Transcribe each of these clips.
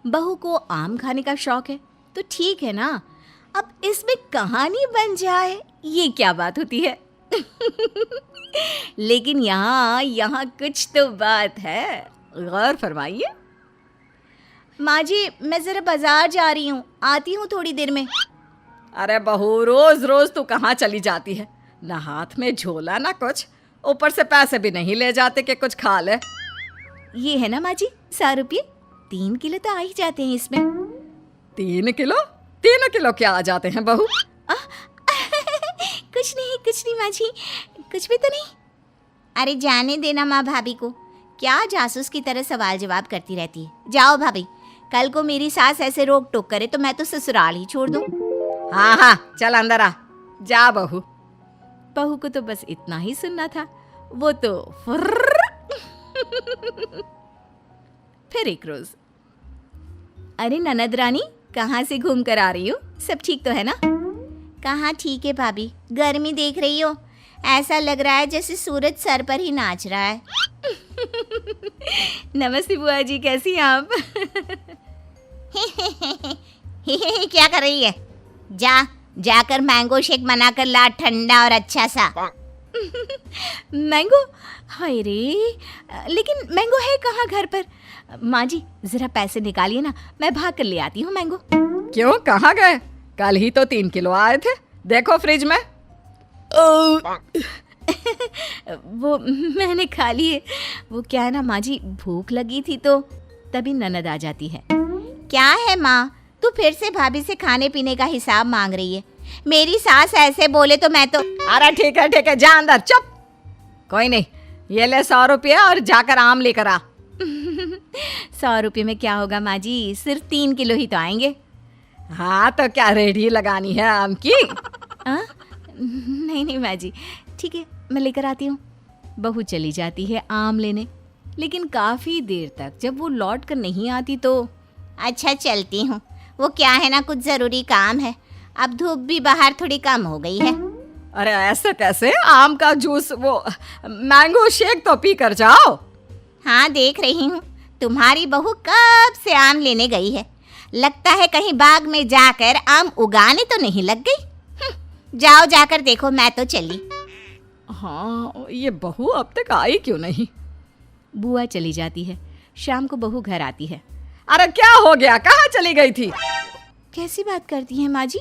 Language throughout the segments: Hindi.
बहू को आम खाने का शौक है तो ठीक है ना, अब इसमें कहानी बन जाए ये क्या बात होती है। लेकिन यहाँ कुछ तो बात है, गौर फरमाइए। माँ जी मैं जरा बाजार जा रही हूँ, आती हूँ थोड़ी देर में। अरे बहू, रोज रोज तू कहाँ चली जाती है? ना हाथ में झोला ना कुछ, ऊपर से पैसे भी नहीं ले जाते कि कुछ खा ले। ये है ना माँ जी 100 रुपये, 3 किलो तो आ ही जाते हैं इसमें। 3 किलो? 3 किलो क्या आ जाते हैं बहू? कुछ नहीं माँ जी, कुछ भी तो नहीं। अरे जाने देना माँ भाभी को, क्या जासूस की तरह सवाल जवाब करती रहती है। जाओ भाभी, कल को मेरी सास ऐसे रोक टोक करे तो मैं तो ससुराल ही छोड़ दूँ। हाँ हाँ चल अंदर आ, जा बहू। बहू को तो बस इतना ही सुनना था, वो तो फिर एक रोज, अरे ननद रानी कहाँ से घूम कर आ रही हो? सब ठीक तो है ना? कहाँ ठीक है भाभी, गर्मी देख रही हो, ऐसा लग रहा है जैसे सूरज सर पर ही नाच रहा है। नमस्ते बुआ जी, कैसी हैं आप? क्या कर रही है? जाकर मैंगो शेक बना कर ला, ठंडा और अच्छा सा। मैंगो? हाय रे, लेकिन मैंगो है कहाँ घर पर? माँ जी जरा पैसे निकालिए ना, मैं भाग कर ले आती हूँ मैंगो। क्यों, कहाँ गए? कल ही तो 3 किलो आए थे, देखो फ्रिज में। वो मैंने खा लिए, वो क्या है ना माँ जी, भूख लगी थी तो तभी ननद आ जाती है। क्या है माँ, तू फिर से भाभी से खाने पीने का हिसाब मांग रही है? मेरी सास ऐसे बोले तो मैं तो। अरे ठीक है, जा अंदर, चुप। कोई नहीं, ये ले 100 रुपये और जाकर आम लेकर आ। 100 रुपये में क्या होगा माँ जी, सिर्फ 3 किलो ही तो आएंगे। हाँ तो क्या रेडी लगानी है आम की? नहीं माँ जी, ठीक है मैं लेकर आती हूँ। बहू चली जाती है आम लेने, लेकिन काफ़ी देर तक जब वो लौट कर नहीं आती तो अच्छा चलती हूँ, वो क्या है ना कुछ ज़रूरी काम है, अब धूप भी बाहर थोड़ी कम हो गई है। अरे ऐसे कैसे, आम का जूस, वो मैंगो शेक तो पी कर जाओ। हाँ देख रही हूँ, तुम्हारी बहू कब से आम लेने गई है, लगता है कहीं बाग में जाकर आम उगाने तो नहीं लग गई। जाओ जाकर देखो, मैं तो चली। हाँ ये बहू अब तक आई क्यों नहीं? बुआ चली जाती है, शाम को बहू घर आती है। अरे क्या हो गया, कहाँ चली गई थी? कैसी बात करती हैं माँ जी,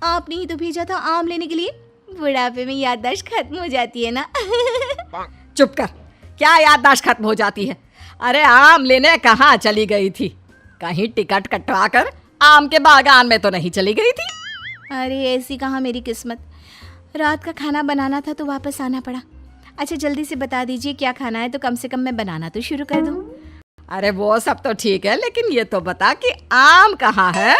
आपने ही तो भेजा था आम लेने के लिए, बुढ़ापे में याददाश्त खत्म हो जाती है ना। चुप कर, क्या याददाश्त खत्म हो जाती है? अरे आम लेने कहाँ चली गई थी? कहीं टिकट कटवा कर आम के बागान में तो नहीं चली गई थी? अरे ऐसी कहाँ मेरी किस्मत, रात का खाना बनाना था तो वापस आना पड़ा। अच्छा जल्दी से बता दीजिए क्या खाना है तो कम से कम मैं बनाना तो शुरू कर दूँ। अरे वो सब तो ठीक है, लेकिन ये तो बता कि आम कहाँ है?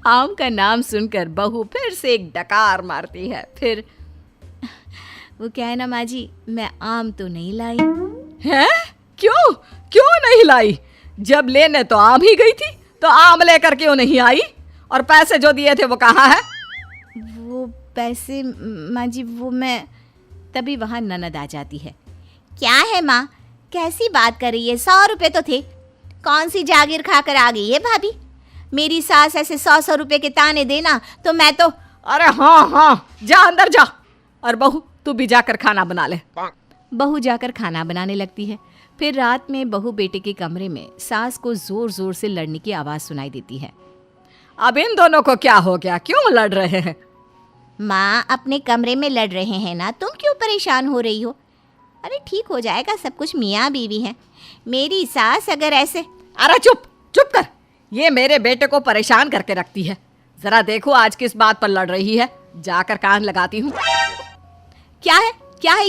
आम का नाम सुनकर बहू फिर से एक डकार मारती है। फिर वो क्या है ना माँ जी, मैं आम तो नहीं लाई। हैं? क्यों नहीं लाई? जब लेने तो आम ही गई थी, तो आम लेकर क्यों नहीं आई? और पैसे जो दिए थे वो कहाँ है? वो पैसे माँ जी, वो मैं, तभी वहाँ ननद आ जाती है। क्या है माँ, कैसी बात कर रही है, 100 रुपये तो थे, कौन सी जागीर खाकर आ गई है भाभी? मेरी सास ऐसे 100 रुपये के ताने देना तो मैं तो। अरे हाँ जा अंदर जा, और बहू तू भी जाकर खाना बना ले। बहू जाकर खाना बनाने लगती है। फिर रात में बहू बेटे के कमरे में सास को जोर जोर से लड़ने की आवाज़ सुनाई देती है। अब इन दोनों को क्या हो गया, क्यों लड़ रहे हैं? माँ अपने कमरे में लड़ रहे हैं ना, तुम क्यों परेशान हो रही हो? अरे ठीक हो जाएगा सब कुछ, मियाँ बीवी हैं। मेरी सास अगर ऐसे। अरे चुप कर, ये मेरे बेटे को परेशान करके रखती है। जरा देखो आज किस बात पर लड़ रही है, जाकर कान लगाती हूँ। क्या है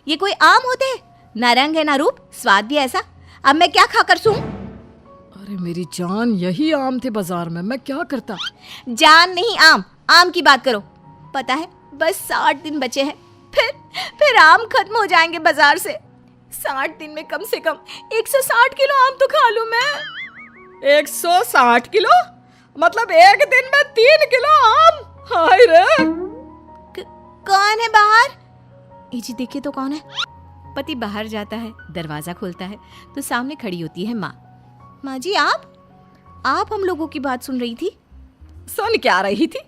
ये कोई आम होते हैं? ना रंग है ना रूप, स्वाद भी ऐसा, अब मैं क्या खाकर सूं? अरे मेरी जान, यही आम थे बाजार में, मैं क्या करता? जान नहीं, आम की बात करो। पता है बस 60 दिन बचे हैं, फिर आम खत्म हो जाएंगे बाजार से। 60 दिन में कम से कम 160 किलो आम तो खा लूं मैं। 160 किलो? मतलब एक दिन में 3 किलो आम? हाय रे। कौन है बाहर? जी देखिए तो कौन है? पति बाहर जाता है, दरवाजा खोलता है तो सामने खड़ी होती है माँ। माँ जी, आप हम लोगों की बात सुन रही थी? सुन क्या रही थी?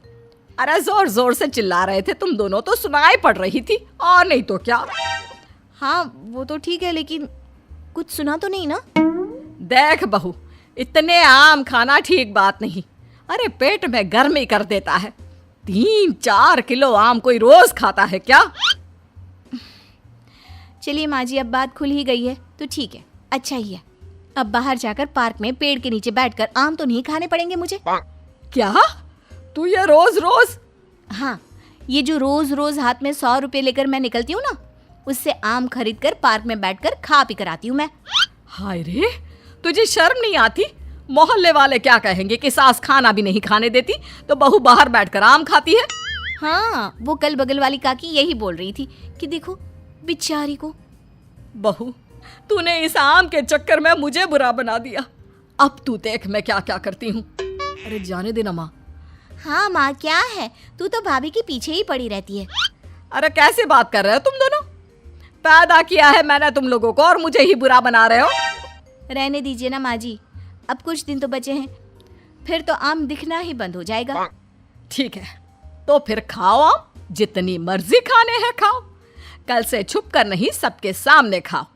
अरे जोर जोर से चिल्ला रहे थे तुम दोनों, तो सुनाई पड़ रही थी, और नहीं तो क्या। हाँ वो तो ठीक है, लेकिन कुछ सुना तो नहीं ना? देख बहू, इतने आम खाना ठीक बात नहीं। अरे पेट में गर्मी कर देता है। 3-4 किलो आम कोई रोज खाता है क्या? चलिए माँ जी, अब बात खुल ही गई है तो ठीक है, अच्छा ही है। अब बाहर जाकर पार्क में पेड़ के नीचे बैठकर आम तो नहीं खाने पड़ेंगे मुझे। क्या तू ये रोज रोज? हाँ, ये जो रोज रोज हाथ में 100 रुपए लेकर मैं निकलती हूँ ना, उससे आम खरीद कर पार्क में बैठकर खा पी कर आती हूँ मैं। हाय रे, तुझे शर्म नहीं आती? मोहल्ले वाले क्या कहेंगे कि सास खाना भी नहीं खाने देती तो बहू बाहर बैठकर आम खाती है। हाँ, वो कल बगल वाली काकी यही बोल रही थी कि देखो बेचारी को। बहू, तूने इस आम के चक्कर में मुझे बुरा बना दिया। अब तू देख मैं क्या क्या करती हूँ। अरे जाने देना माँ। हाँ माँ, क्या है, तू तो भाभी के पीछे ही पड़ी रहती है। अरे कैसे बात कर रहे हो तुम दोनों? पैदा किया है मैंने तुम लोगों को और मुझे ही बुरा बना रहे हो। रहने दीजिए ना माँ जी, अब कुछ दिन तो बचे हैं, फिर तो आम दिखना ही बंद हो जाएगा। ठीक है, तो फिर खाओ आम, जितनी मर्जी खाने हैं खाओ। कल से छुप कर नहीं, सबके सामने खाओ।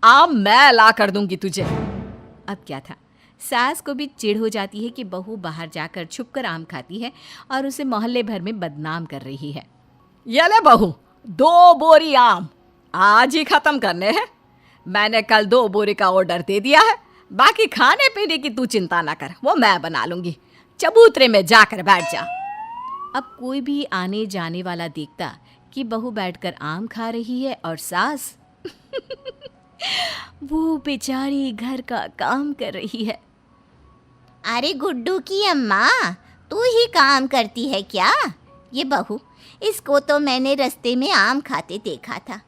आम मैं ला कर दूंगी तुझे। अब क्या था, सास को भी चिढ़ हो जाती है कि बहू बाहर जाकर छुपकर आम खाती है और उसे मोहल्ले भर में बदनाम कर रही है। ये ले बहू, 2 बोरी आम आज ही खत्म करने हैं। मैंने कल 2 बोरी का ऑर्डर दे दिया है। बाकी खाने पीने की तू चिंता ना कर, वो मैं बना लूंगी। चबूतरे में जाकर बैठ जा। अब कोई भी आने जाने वाला देखता कि बहू बैठकर आम खा रही है और सास वो बेचारी घर का काम कर रही है। अरे गुड्डू की अम्मा, तू ही काम करती है क्या? ये बहू, इसको तो मैंने रास्ते में आम खाते देखा था।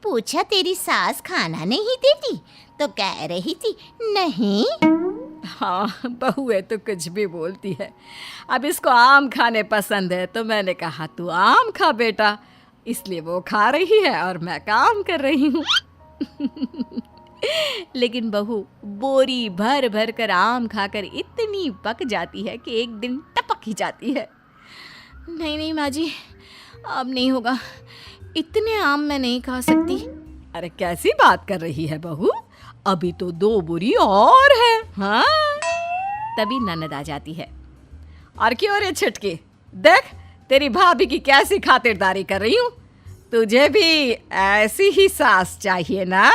पूछा तेरी सास खाना नहीं देती तो कह रही थी नहीं। हाँ, बहू है तो कुछ भी बोलती है। अब इसको आम खाने पसंद है तो मैंने कहा तू आम खा बेटा, इसलिए वो खा रही है और मैं काम कर रही हूँ। लेकिन बहू बोरी भर भर कर आम खाकर इतनी पक जाती है कि एक दिन टपक ही जाती है। नहीं नहीं माँ जी, अब नहीं होगा, इतने आम मैं नहीं खा सकती। अरे कैसी बात कर रही है बहू, अभी तो 2 बोरी और है। हाँ, तभी ननद आ जाती है। और क्यों रे छिटकी, देख तेरी भाभी की कैसी खातिरदारी कर रही हूँ। तुझे भी ऐसी ही सास चाहिए ना?